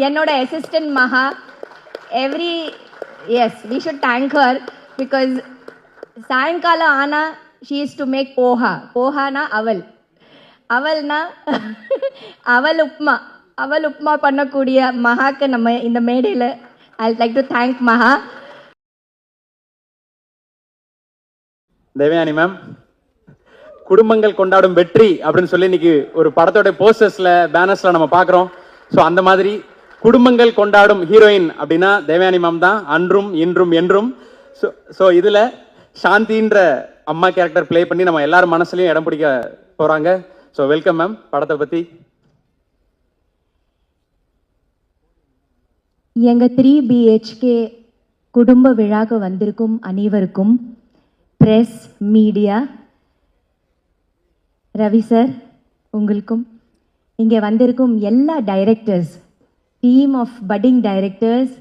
என்னோட assistant Maha every yes we should thank her because சாயங்காலம் ஆனால் she is to make poha போஹானா அவல்னா அவல் உப்மா பண்ணக்கூடிய மகாக்கு நம்ம இந்த மேடையில் ஐ லைக் டு தேங்க் மகா. தேவயானி மேம், குடும்பங்கள் கொண்டாடும் வெற்றி அப்படின்னு சொல்லி இன்னைக்கு ஒரு படத்தோட போஸ்டர்ஸ்ல பேனர்ஸ்ல நம்ம பார்க்குறோம். ஸோ அந்த மாதிரி குடும்பங்கள் கொண்டாடும் ஹீரோயின் அப்படின்னா தேவயானி மேம் தான், அன்றும் இன்றும் என்றும். ஸோ இதில் சாந்தின்ற அம்மா கேரக்டர் ப்ளே பண்ணி நம்ம எல்லாரும் மனசுலையும் இடம் பிடிக்க போகிறாங்க. So welcome ma'am. படத்தை பற்றி எங்கள் 3 BHK குடும்ப விழாக்கு வந்திருக்கும் அனைவருக்கும், ப்ரெஸ் மீடியா, ரவி சார் உங்களுக்கும், இங்கே வந்திருக்கும் எல்லா directors, team of budding directors,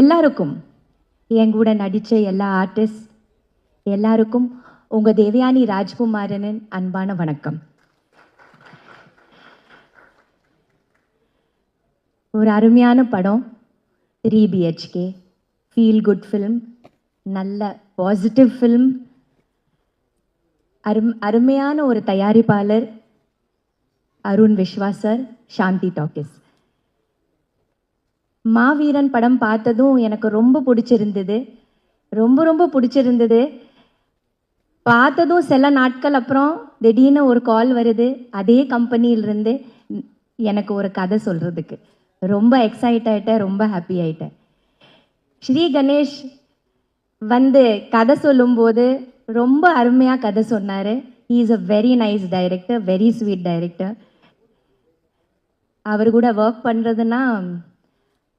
எல்லாருக்கும், என் கூட நடித்த எல்லா ஆர்டிஸ்ட் எல்லாருக்கும் உங்கள் தேவயானி ராஜ்குமாரனின் அன்பான வணக்கம். ஒரு அருமையான படம் 3 BHK, ஃபீல் குட் ஃபிலிம், நல்ல பாசிட்டிவ் ஃபிலிம், அருமையான ஒரு தயாரிப்பாளர் அருண் விஸ்வாஸ் சார், சாந்தி டாக்கிஸ். மாவீரன் படம் பார்த்ததும் எனக்கு ரொம்ப பிடிச்சிருந்தது, ரொம்ப பிடிச்சிருந்தது. பார்த்ததும் சில நாட்கள் அப்புறம் திடீர்னு ஒரு கால் வருது அதே கம்பெனியிலிருந்து எனக்கு ஒரு கதை சொல்கிறதுக்கு. ரொம்ப எக்ஸைட் ஆகிட்டேன், ரொம்ப ஹாப்பி ஆகிட்டேன். ஸ்ரீ கணேஷ் வந்து கதை சொல்லும்போது ரொம்ப அருமையாக கதை சொன்னார். He is a very nice director, very sweet director. அவர் கூட ஒர்க் பண்ணுறதுன்னா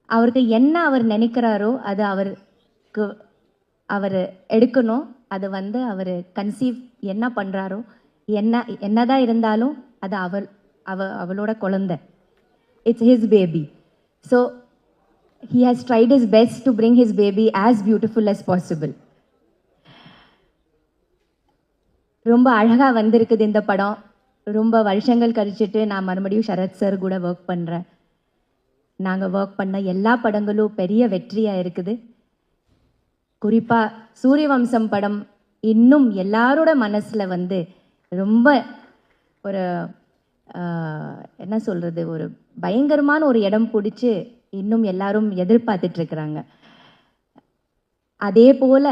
அவருக்கு என்ன அவர் நினைக்கிறாரோ அது அவர் எடுக்கணும். அது வந்து அவர் கன்சீவ் என்ன பண்ணுறாரோ, என்னதான் இருந்தாலும் அது அவளோட குழந்தை. It's his baby. So he has tried his best to bring his baby as beautiful as possible. ரொம்ப அழகாக வந்திருக்குது இந்த படம். ரொம்ப வருஷங்கள் கழிச்சிட்டு நான் மறுபடியும் சரத் சார் கூட ஒர்க் பண்ணுறேன். நாங்கள் ஒர்க் பண்ண எல்லா படங்களும் பெரிய வெற்றியாக இருக்குது. குறிப்பாக சூரியவம்சம் படம் இன்னும் எல்லாரோட மனசில் வந்து ரொம்ப ஒரு என்ன சொல்கிறது, ஒரு பயங்கரமான ஒரு இடம் பிடிச்சி இன்னும் எல்லாரும் எதிர்பார்த்துட்ருக்குறாங்க. அதே போல்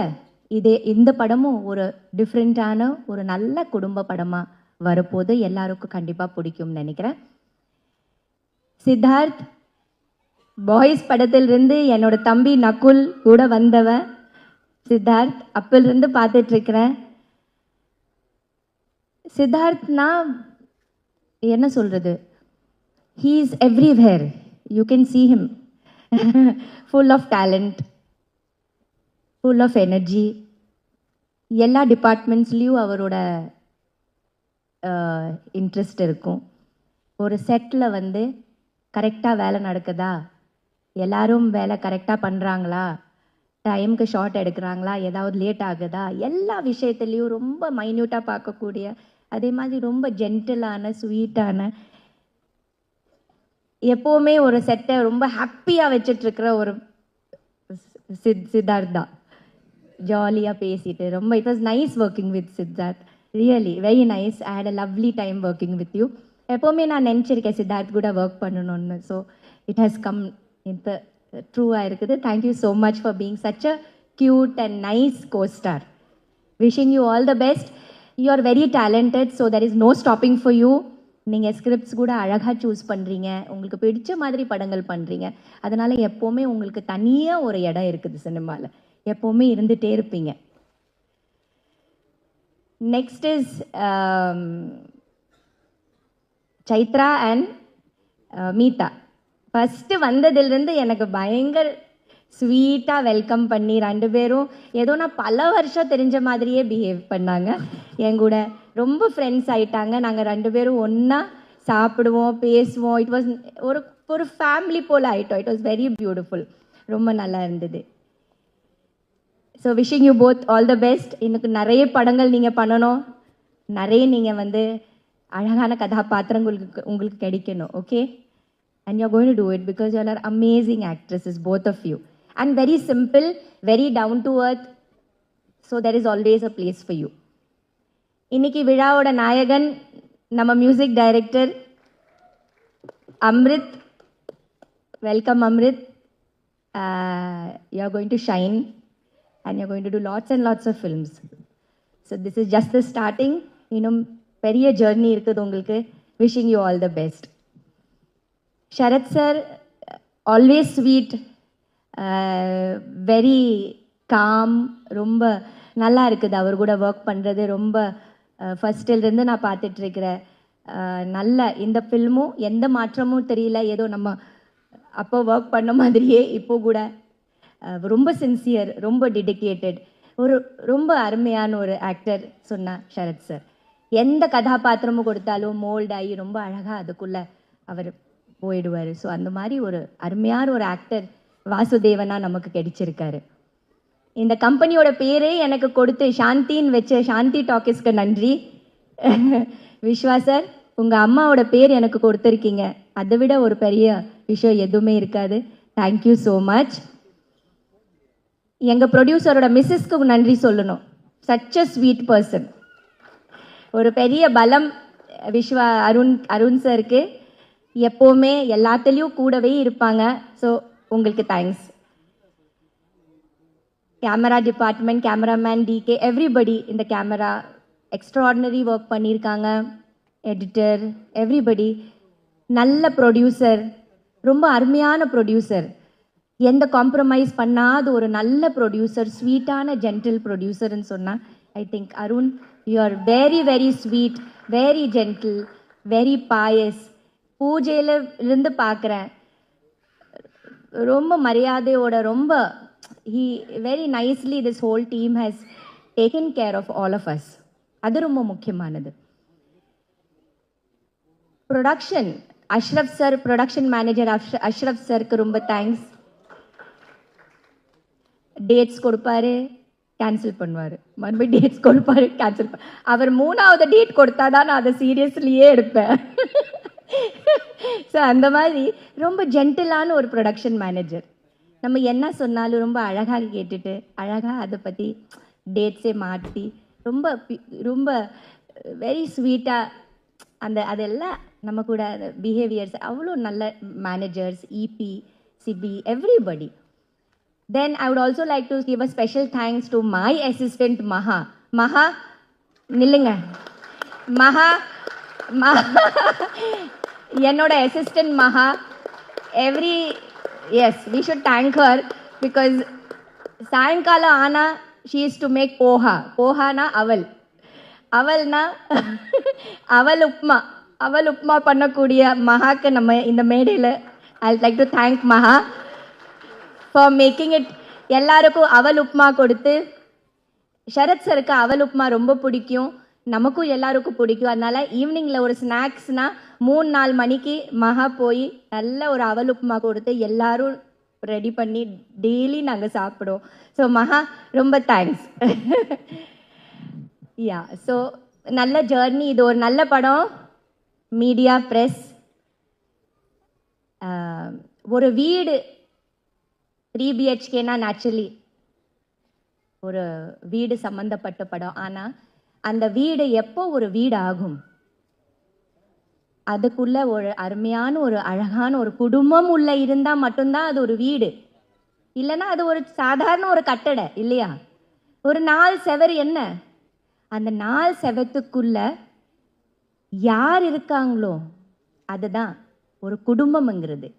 இந்த படமும் ஒரு டிஃப்ரெண்ட்டான ஒரு நல்ல குடும்ப படமாக வரப்போது எல்லாருக்கும் கண்டிப்பாக பிடிக்கும்னு நினைக்கிறேன். சித்தார்த் பாய்ஸ் படத்திலிருந்து என்னோட தம்பி நகுல் கூட வந்தவன் சித்தார்த், அப்பிலிருந்து பார்த்துட்ருக்கிறேன். சித்தார்த்னா என்ன சொல்கிறது, he is everywhere, you can see him full of talent, full of energy. எல்லா டிபார்ட்மெண்ட்ஸ்லேயும் அவரோட இன்ட்ரெஸ்ட் இருக்கும். ஒரு செட்டில் வந்து கரெக்டாக வேலை நடக்குதா, எல்லாரும் வேலை கரெக்டாக பண்ணுறாங்களா, டைமுக்கு ஷார்ட் எடுக்கிறாங்களா, ஏதாவது லேட் ஆகுதா, எல்லா விஷயத்துலேயும் ரொம்ப மைன்யூட்டாக பார்க்கக்கூடிய, அதே மாதிரி ரொம்ப ஜென்டிலான ஸ்வீட்டான, எப்போவுமே ஒரு செட்டை ரொம்ப ஹாப்பியாக வச்சிட்ருக்கிற ஒரு சித்தார்த் தான். ஜாலியாக பேசிட்டு ரொம்ப it was nice working with Siddharth, really very nice. I had a lovely time working with you. எப்போவுமே நான் நினச்சிருக்கேன் சித்தார்த் கூட ஒர்க் பண்ணணும்னு. ஸோ இட் ஹாஸ் கம் இந்த ட்ரூவாக இருக்குது. Thank you so much for being such a cute and nice costar. Wishing you all the best. You are very talented, so there is no stopping for you. நீங்கள் scripts கூட அழகாக choose பண்ணுறீங்க, உங்களுக்கு பிடிச்ச மாதிரி படங்கள் பண்ணுறீங்க. அதனால் எப்போவுமே உங்களுக்கு தனியாக ஒரு இடம் இருக்குது சினிமாவில், எப்போவுமே இருந்துகிட்டே இருப்பீங்க. Next is Chaitra and Meetha. First வந்ததுலேருந்து எனக்கு பயங்கர ஸ்வீட்டாக வெல்கம் பண்ணி ரெண்டு பேரும் ஏதோ நான் பல வருஷம் தெரிஞ்ச மாதிரியே பிஹேவ் பண்ணாங்க. என் கூட ரொம்ப ஃப்ரெண்ட்ஸ் ஆகிட்டாங்க. நாங்கள் ரெண்டு பேரும் ஒன்றா சாப்பிடுவோம், பேசுவோம். இட் வாஸ் ஒரு ஃபேமிலி போல் ஆகிட்டோம். இட் வாஸ் வெரி பியூட்டிஃபுல், ரொம்ப நல்லா இருந்தது. So wishing you both all the best. இன்னும் நிறைய படங்கள் நீங்கள் பண்ணணும், நிறைய நீங்கள் வந்து அழகான கதாபாத்திரங்கள் உங்களுக்கு கிடைக்கணும். Okay, and you're going to do it because you are amazing actresses, both of you, and very simple, very down to earth, so there is always a place for you. இன்னைக்கு விழாவோட நாயகன் நம்ம music director Amrit. Welcome Amrit. You are going to shine and you're going to do lots and lots of films. So this is just the starting. இன்னும் பெரிய journey இருக்குது உங்களுக்கு. Wishing you all the best. Sharat sir, always sweet, very calm, ரொம்ப நல்லா இருக்குது அவர் கூட work பண்ணுறது. ரொம்ப ஃபஸ்ட்டிலிருந்து நான் பார்த்துட்ருக்கிறேன். நல்ல இந்த ஃபில்மும் எந்த மாற்றமும் தெரியல, ஏதோ நம்ம அப்போ ஒர்க் பண்ண மாதிரியே இப்போ கூட ரொம்ப சின்சியர், ரொம்ப டெடிக்கேட்டட், ஒரு ரொம்ப அருமையான ஒரு ஆக்டர் சொன்னா ஷரத் சார். எந்த கதாபாத்திரமும் கொடுத்தாலும் மோல்ட் ஆகி ரொம்ப அழகாக அதுக்குள்ளே அவர் போயிடுவார். ஸோ அந்த மாதிரி ஒரு அருமையான ஒரு ஆக்டர் வாசுதேவனா நமக்கு கிடைச்சிருக்காரு. இந்த கம்பெனியோட பேரே எனக்கு கொடுத்து சாந்தின்னு வச்ச சாந்தி டாக்கிஸ்க்கு நன்றி. விஸ்வா சார், உங்கள் அம்மாவோட பேர் எனக்கு கொடுத்துருக்கீங்க, அதை விட ஒரு பெரிய விஷயம் எதுவுமே இருக்காது. Thank you so much. எங்கள் ப்ரொடியூசரோட மிஸ்ஸஸ்க்கு நன்றி சொல்லணும். Such a sweet person. ஒரு பெரிய பலம் விஸ்வா அருண் சாருக்கு. எப்போவுமே எல்லாத்துலேயும் கூடவே இருப்பாங்க. ஸோ உங்களுக்கு thanks. Camera department, cameraman DK, everybody இந்த கேமரா எக்ஸ்ட்ராடினரி ஒர்க் பண்ணியிருக்காங்க. Editor, everybody. நல்ல ப்ரொடியூசர், ரொம்ப அருமையான ப்ரொடியூசர், எந்த காம்ப்ரமைஸ் பண்ணாத ஒரு நல்ல ப்ரொடியூசர், ஸ்வீட்டான ஜென்டில் ப்ரொடியூசர்னு சொன்னால் I think Arun, you are very very sweet, very gentle, very பாயஸ். பூஜையில் இருந்து பார்க்குறேன், ரொம்ப மரியாதையோட, ரொம்ப he very nicely this whole team has taken care of all of us. அது ரொம்ப முக்கியமானது. Production Ashraf sir, production manager Ashraf சாருக்கு ரொம்ப தேங்க்ஸ். டேட்ஸ் கொடுப்பாரு, கேன்சல் பண்ணுவார், மறுபடியும் டேட்ஸ் கொடுப்பாரு, கேன்சல் அவர் 3வது டேட் கொடுத்தா தான் நான் அதை சீரியஸ்லியே எடுப்பேன். ஸோ அந்த மாதிரி ரொம்ப ஜென்டிலான ஒரு ப்ரொடக்ஷன் மேனேஜர். நம்ம என்ன சொன்னாலும் ரொம்ப அழகாக கேட்டுட்டு அழகாக அதை பற்றி டேட்ஸே மாற்றி ரொம்ப ரொம்ப வெரி ஸ்வீட்டாக அந்த அதெல்லாம் நம்ம கூட பிஹேவியர்ஸ் அவ்வளோ நல்ல managers, EP, CP, everybody. Then I would also like to give a special thanks to my assistant Maha. Maha நில்லுங்க. மஹா என்னோட assistant Maha. Every yes, we should thank her because சாயங்கால ஆனா she is to make poha. போஹானா அவல், அவல்னா அவல் உப்மா, அவல் உப்மா பண்ணக்கூடிய மகாக்கு நம்ம இந்த மேடையில் ஐ லைக் டு தேங்க் மகா ஃபார் மேக்கிங் இட். எல்லாருக்கும் அவல் உப்மா கொடுத்து, ஷரத் சருக்கு அவல் உப்மா ரொம்ப பிடிக்கும், நமக்கும் எல்லாருக்கும் பிடிக்கும். அதனால ஈவினிங்கில் ஒரு ஸ்நாக்ஸ்னால் 3-4 மணிக்கு மகா போய் நல்ல ஒரு அவல் உப்புமா கொடுத்து எல்லாரும் ரெடி பண்ணி டெய்லி நாங்கள் சாப்பிடுவோம். ஸோ மகா ரொம்ப தேங்க்ஸ். யா, ஸோ நல்ல ஜேர்னி. இது ஒரு நல்ல படம். மீடியா, ப்ரெஸ், ஒரு வீடு 3 BHKனா நேச்சுரலி ஒரு வீடு சம்மந்தப்பட்ட படம். ஆனால் அந்த வீடு எப்போ ஒரு வீடு ஆகும், அதுக்குள்ள ஒரு அருமையான ஒரு அழகான ஒரு குடும்பம் உள்ள இருந்தால் மட்டும்தான் அது ஒரு வீடு. இல்லைன்னா அது ஒரு சாதாரண ஒரு கட்டடை இல்லையா? ஒரு 4 செவர் என்ன, அந்த 4 செவத்துக்குள்ள யார் இருக்காங்களோ அதுதான் ஒரு குடும்பம்ங்கிறது.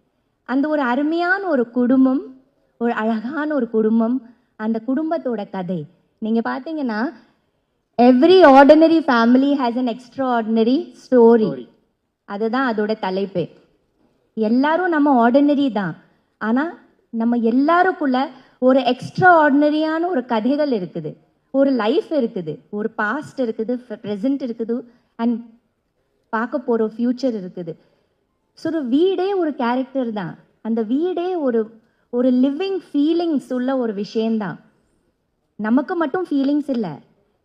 அந்த ஒரு அருமையான ஒரு குடும்பம், ஒரு அழகான ஒரு குடும்பம், அந்த குடும்பத்தோட கதை. நீங்கள் பார்த்தீங்கன்னா every ordinary family has an extraordinary story. அதுதான் அதோட தலைப்பு. எல்லாரும் நம்ம ஆர்டினரி தான், ஆனால் நம்ம எல்லாருக்குள்ள ஒரு எக்ஸ்ட்ரா ஆர்டினரியான ஒரு கதைகள் இருக்குது, ஒரு லைஃப் இருக்குது, ஒரு பாஸ்ட் இருக்குது, ப்ரெசன்ட் இருக்குது, அண்ட் பார்க்க போகிற ஃப்யூச்சர் இருக்குது. ஸோ ஒரு வீடே ஒரு கேரக்டர் தான். அந்த வீடே ஒரு ஒரு லிவிங் ஃபீலிங்ஸ் உள்ள ஒரு விஷயந்தான். நமக்கு மட்டும் ஃபீலிங்ஸ் இல்லை,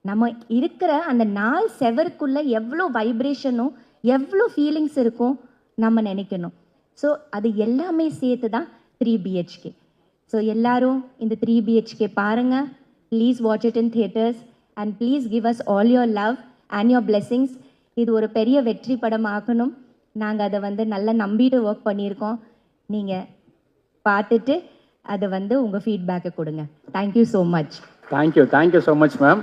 நம்ம இருக்கிற அந்த 4 செவருக்குள்ளே எவ்வளோ வைப்ரேஷனும் எவ்வளோ ஃபீலிங்ஸ் இருக்கும் நம்ம நினைக்கணும். ஸோ அது எல்லாமே சேர்த்து தான் 3 BHK. ஸோ எல்லாரும் இந்த 3 BHK பாருங்கள். Please watch it in theatres and please give us all your love and your blessings. இது ஒரு பெரிய வெற்றி படம் ஆக்கணும். நாங்கள் அதை வந்து நல்லா நம்பிட்டு ஒர்க் பண்ணியிருக்கோம். நீங்கள் பார்த்துட்டு அதை வந்து உங்கள் ஃபீட்பேக்கை கொடுங்க. Thank you so much. Thank you so much ma'am.